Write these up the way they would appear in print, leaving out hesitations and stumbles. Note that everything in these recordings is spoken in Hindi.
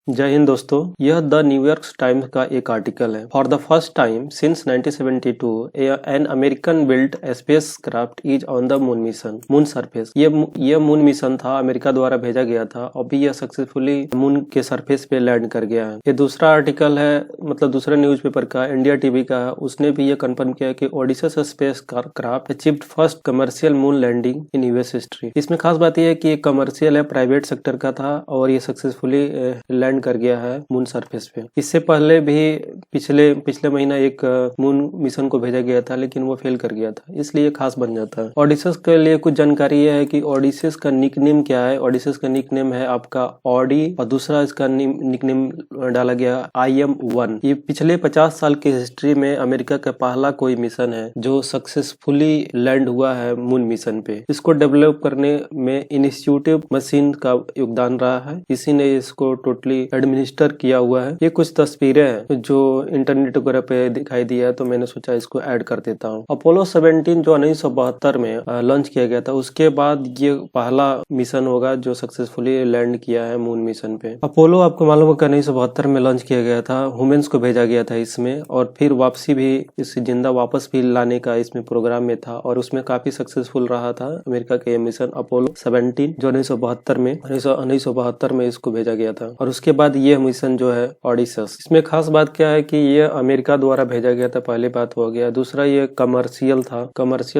जय हिंद दोस्तों। यह द न्यूयॉर्क टाइम्स का एक आर्टिकल है। For the first time since 1972 an American built spacecraft is on the moon mission moon surface. ये मून मिशन था, अमेरिका द्वारा भेजा गया था और भी यह सक्सेसफुली मून के सरफेस पे लैंड कर गया है। ये दूसरा आर्टिकल है, मतलब दूसरे न्यूज़पेपर का, इंडिया टीवी का है। उसने भी ये कंफर्म किया कि Odysseus spacecraft achieved first commercial moon landing in US history. इसमें खास बात यह है कि ये कमर्शियल है, प्राइवेट सेक्टर का था और ये सक्सेसफुली लैंड कर गया है मून सरफेस पे। इससे पहले भी पिछले महीना एक मून मिशन को भेजा गया था, लेकिन वो फेल कर गया था, इसलिए खास बन जाता है। ओडिशस के लिए कुछ जानकारी यह है कि ओडिशस का निकनेम क्या है। ओडिशस का निकनेम है आपका ऑडी और दूसरा इसका निकनेम डाला गया IM-1। ये पिछले 50 साल की हिस्ट्री में अमेरिका का पहला कोई मिशन है जो सक्सेसफुली लैंड हुआ है मून मिशन पे। इसको डेवलप करने में इनिशिएटिव मशीन का योगदान रहा है, इसी ने इसको टोटली एडमिनिस्टर किया हुआ है। ये कुछ तस्वीरें हैं जो इंटरनेट वगैरह पे दिखाई दिया है, तो मैंने सोचा इसको ऐड कर देता हूँ। अपोलो 17 जो 1972 में लॉन्च किया गया था, उसके बाद ये पहला मिशन होगा जो सक्सेसफुली लैंड किया है मून मिशन पे। अपोलो आपको मालूम होगा 1972 में लॉन्च किया गया था, वुमेन्स को भेजा गया था इसमें, और फिर वापसी भी इस जिंदा वापस भी लाने का इसमें प्रोग्राम में था और उसमें काफी सक्सेसफुल रहा था अमेरिका का ये मिशन अपोलो 17 जो 1972 में इसको भेजा गया था। और उसके बाद ये मिशन जो है ओडिशस, इसमें खास बात क्या है कि ये अमेरिका द्वारा भेजा गया था, पहली बात हो गया। दूसरा ये कमर्शियल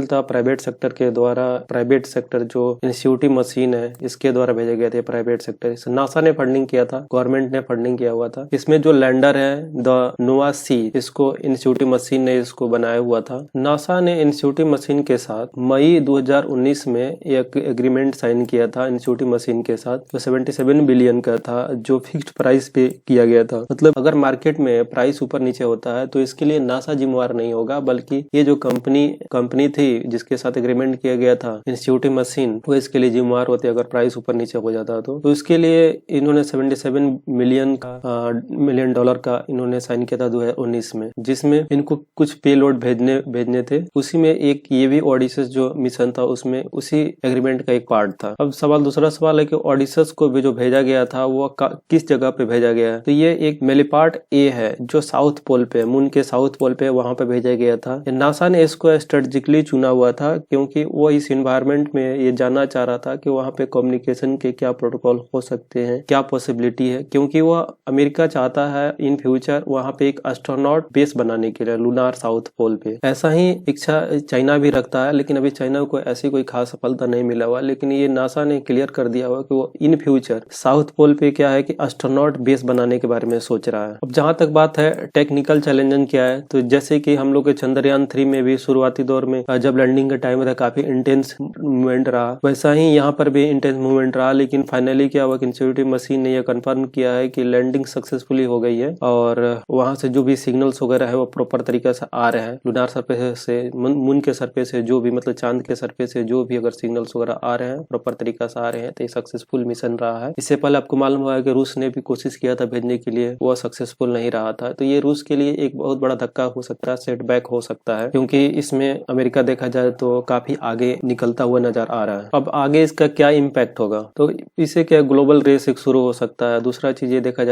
था, प्राइवेट सेक्टर के द्वारा, प्राइवेट सेक्टर जो इंस्टीट्यूटिव मशीन है इसके द्वारा भेजा गया था, प्राइवेट सेक्टर। नासा ने फंडिंग किया था, गवर्नमेंट ने फंडिंग किया हुआ था। इसमें जो लैंडर है द नोवा सी, इसको इंस्टीट्यूटिव मशीन ने इसको बनाया हुआ था। नासा ने इंस्टीट्यूटिव मशीन के साथ मई 2019 में एक एग्रीमेंट साइन किया था इंस्टीट्यूटिव मशीन के साथ, जो 77 बिलियन का था, जो फिक्स्ड प्राइस पे किया गया था। मतलब अगर मार्केट में प्राइस ऊपर नीचे होता है तो इसके लिए नासा जिम्मेवार नहीं होगा, बल्कि ये जो कंपनी थी जिसके साथ एग्रीमेंट किया गया था इंस्टीट्यूटिव मशीन, वो इसके लिए जिम्मेवार होते अगर प्राइस ऊपर नीचे हो जाता तो इसके लिए इन्होंने 77 मिलियन डॉलर का इन्होंने साइन किया था 2019 में, जिसमें इनको कुछ पेलोड भेजने थे। उसी में एक ये भी ओडिशस जो मिशन था उसमें उसी एग्रीमेंट का एक पार्ट था। अब दूसरा सवाल है कि ओडिशस को भी जो भेजा गया था वो किस जगह पे भेजा गया है। तो ये एक मेलीपार्ट ए है जो साउथ पोल पे, मून के साउथ पोल पे, वहां पे भेजा गया था। नासा ने इसको स्ट्रेटेजिकली चुना हुआ था क्योंकि वो इस एनवायरनमेंट में ये जानना चाह रहा था कि वहां पे कम्युनिकेशन के क्या प्रोटोकॉल हो सकते हैं, क्या पॉसिबिलिटी है, क्योंकि वो अमेरिका चाहता है इन फ्यूचर वहां पे एक एस्ट्रोनॉट बेस बनाने के लिए लूनार साउथ पोल पे। ऐसा ही इच्छा चाइना भी रखता है, लेकिन अभी चाइना को ऐसी कोई खास सफलता नहीं मिला हुआ, लेकिन ये नासा ने क्लियर कर दिया हुआ कि वो इन फ्यूचर साउथ पोल पे क्या है कि एस्ट्रोनॉट बेस बनाने के बारे में सोच रहा है। अब जहां तक बात है टेक्निकल चैलेंज क्या है, तो जैसे कि हम लोग के चंद्रयान 3 में भी शुरुआती दौर में जब लैंडिंग का टाइम था काफी इंटेंस मूवमेंट रहा, वैसा ही यहाँ पर भी इंटेंस मूवमेंट रहा। लेकिन फाइनली क्या हुआ कि इंस्टीट्यूटिव मशीन ने यह कंफर्म किया है कि लैंडिंग सक्सेसफुली हो गई है और वहां से जो भी सिग्नल्स वगैरह है वो प्रॉपर तरीके से आ रहे हैं। लूनार सरफेस से, मून के सरफेस से, जो भी मतलब चांद के सरफेस से जो भी अगर सिग्नल्स वगैरह आ रहे हैं प्रॉपर तरीका से आ रहे हैं, तो ये सक्सेसफुल मिशन रहा है। इससे पहले आपको मालूम हुआ है कि रूस ने भी कोशिश किया था भेजने के लिए, वो सक्सेसफुल नहीं रहा था। तो ये रूस के लिए एक बहुत बड़ा धक्का हो सकता है, सेटबैक हो सकता है, क्योंकि इसमें अमेरिका देखा जाए तो काफी आगे निकलता हुआ नजर आ रहा है। अब आगे इसका क्या इम्पैक्ट होगा, तो इससे क्या ग्लोबल रेस एक शुरू हो सकता है। दूसरा चीज ये देखा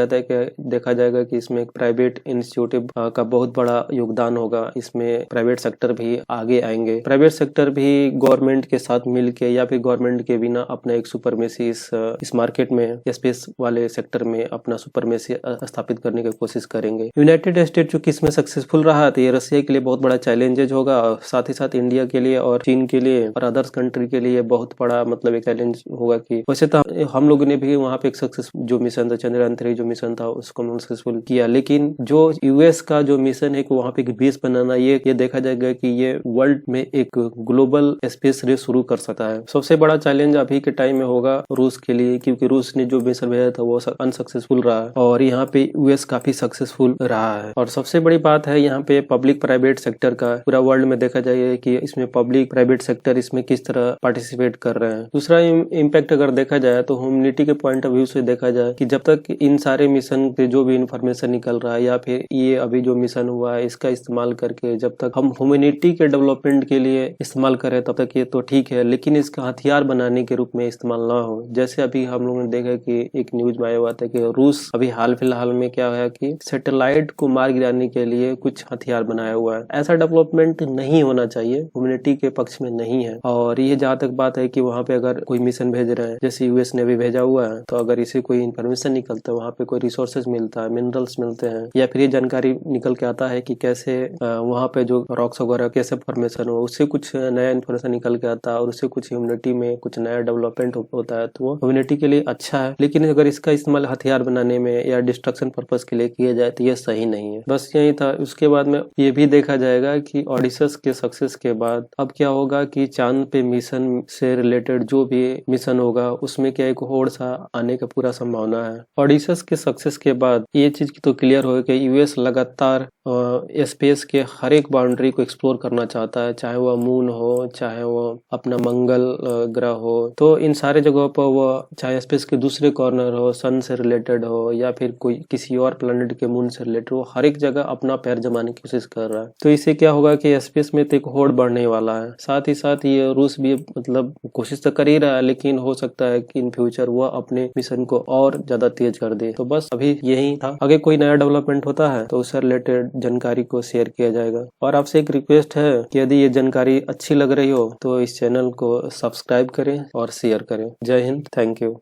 जाएगा कि इसमें एक प्राइवेट इंस्टीट्यूटिव का बहुत बड़ा योगदान होगा। इसमें प्राइवेट सेक्टर भी आगे आएंगे, प्राइवेट सेक्टर भी गवर्नमेंट के साथ मिलके या फिर गवर्नमेंट के बिना अपना एक सुपरमेसी इस मार्केट में, स्पेस वाले सेक्टर में अपना सुपरमेसी स्थापित करने की कोशिश करेंगे। यूनाइटेड स्टेट जो किसमें सक्सेसफुल रहा है, तो ये रशिया के लिए बहुत बड़ा चैलेंजेज होगा, साथ ही साथ इंडिया के लिए और चीन के लिए और अदर्स कंट्री के लिए बहुत बड़ा मतलब एक चैलेंज होगा। कि वैसे तो हम लोगों ने भी वहाँ पे एक सक्सेस जो मिशन था, चंद्रयान 3 जो मिशन था, उसको सक्सेसफुल किया, लेकिन जो यूएस का जो मिशन है वहाँ पे एक बेस बनाना, ये देखा जाएगा कि ये वर्ल्ड में एक ग्लोबल स्पेस रेस शुरू कर सकता है। सबसे बड़ा चैलेंज अभी के टाइम में होगा रूस के लिए, क्योंकि रूस ने जो मिशन भेजा था वो अनसक्सेसफुल रहा है और यहाँ पे यूएस काफी सक्सेसफुल रहा है। और सबसे बड़ी बात है यहाँ पे पब्लिक प्राइवेट सेक्टर का, पूरा वर्ल्ड में देखा जाए कि इसमें पब्लिक प्राइवेट सेक्टर इसमें किस तरह पार्टिसिपेट कर रहे हैं। दूसरा इम्पैक्ट अगर देखा जाए तो ह्यूमैनिटी के पॉइंट ऑफ व्यू से देखा जाए कि जब तक इन सारे मिशन पे जो भी इंफॉर्मेशन निकल रहा है या फिर ये अभी जो मिशन हुआ है इसका इस्तेमाल करके जब तक हम ह्यूमैनिटी के डेवलपमेंट के लिए इस्तेमाल करें तब तक ये तो ठीक है, लेकिन इसका हथियार बनाने के रूप में इस्तेमाल ना हो। जैसे अभी हम लोगों ने देखा कि एक न्यूज में आया हुआ बात है कि रूस अभी हाल फिलहाल में क्या है कि सैटेलाइट को मार गिराने के लिए कुछ हथियार बनाया हुआ है। ऐसा डेवलपमेंट नहीं होना चाहिए, ह्यूमैनिटी के पक्ष में नहीं है। और ये जहाँ तक बात है कि वहाँ पे अगर कोई मिशन भेज रहे हैं, जैसे यूएस ने भी भेजा हुआ है, तो अगर इसे कोई इन्फॉर्मेशन निकलता है, वहाँ पे कोई रिसोर्सेज मिलता है, मिनरल्स मिलते हैं, या फिर ये जानकारी निकल के आता है कि कैसे वहाँ पे जो रॉक्स वगैरह कैसे फॉर्मेशन हो, उससे कुछ नया इन्फॉर्मेशन निकल के आता है और उससे कुछ ह्यूमैनिटी में कुछ नया डेवलपमेंट होता है, तो वो ह्यूमैनिटी के लिए अच्छा है। लेकिन अगर इसका इस्तेमाल हथियार बनाने में या डिस्ट्रक्शन पर्पस के लिए किया जाए तो ये सही नहीं है। बस यही था। उसके बाद में ये भी देखा जाएगा कि ऑडिशस के सक्सेस के बाद अब क्या होगा कि चांद पे मिशन से रिलेटेड जो भी मिशन होगा उसमें क्या एक होड़ सा आने का पूरा संभावना है। ऑडिशस के सक्सेस के बाद ये चीज तो क्लियर हो कि यूएस लगातार स्पेस के हर एक बाउंड्री को एक्सप्लोर करना चाहता है, चाहे वह मून हो, चाहे वो अपना मंगल ग्रह हो। तो इन सारे जगहों पर वो चाहे स्पेस के दूसरे कॉर्नर हो, सन से रिलेटेड हो या फिर कोई किसी और प्लैनेट के मून से रिलेटेड हो, हर एक जगह अपना पैर जमाने की कोशिश कर रहा है। तो इससे क्या होगा कि स्पेस में तो एक होड़ बढ़ने वाला है। साथ ही साथ ये रूस भी मतलब कोशिश तो कर ही रहा है, लेकिन हो सकता है कि इन फ्यूचर वो अपने मिशन को और ज्यादा तेज कर दे। तो बस अभी यही था। आगे कोई नया डेवलपमेंट होता है तो उससे रिलेटेड जानकारी को शेयर किया जाएगा। और आपसे एक रिक्वेस्ट है कि यदि ये जानकारी अच्छी लग रही हो तो इस चैनल को सब्सक्राइब करें और शेयर करें। जय हिंद, थैंक यू।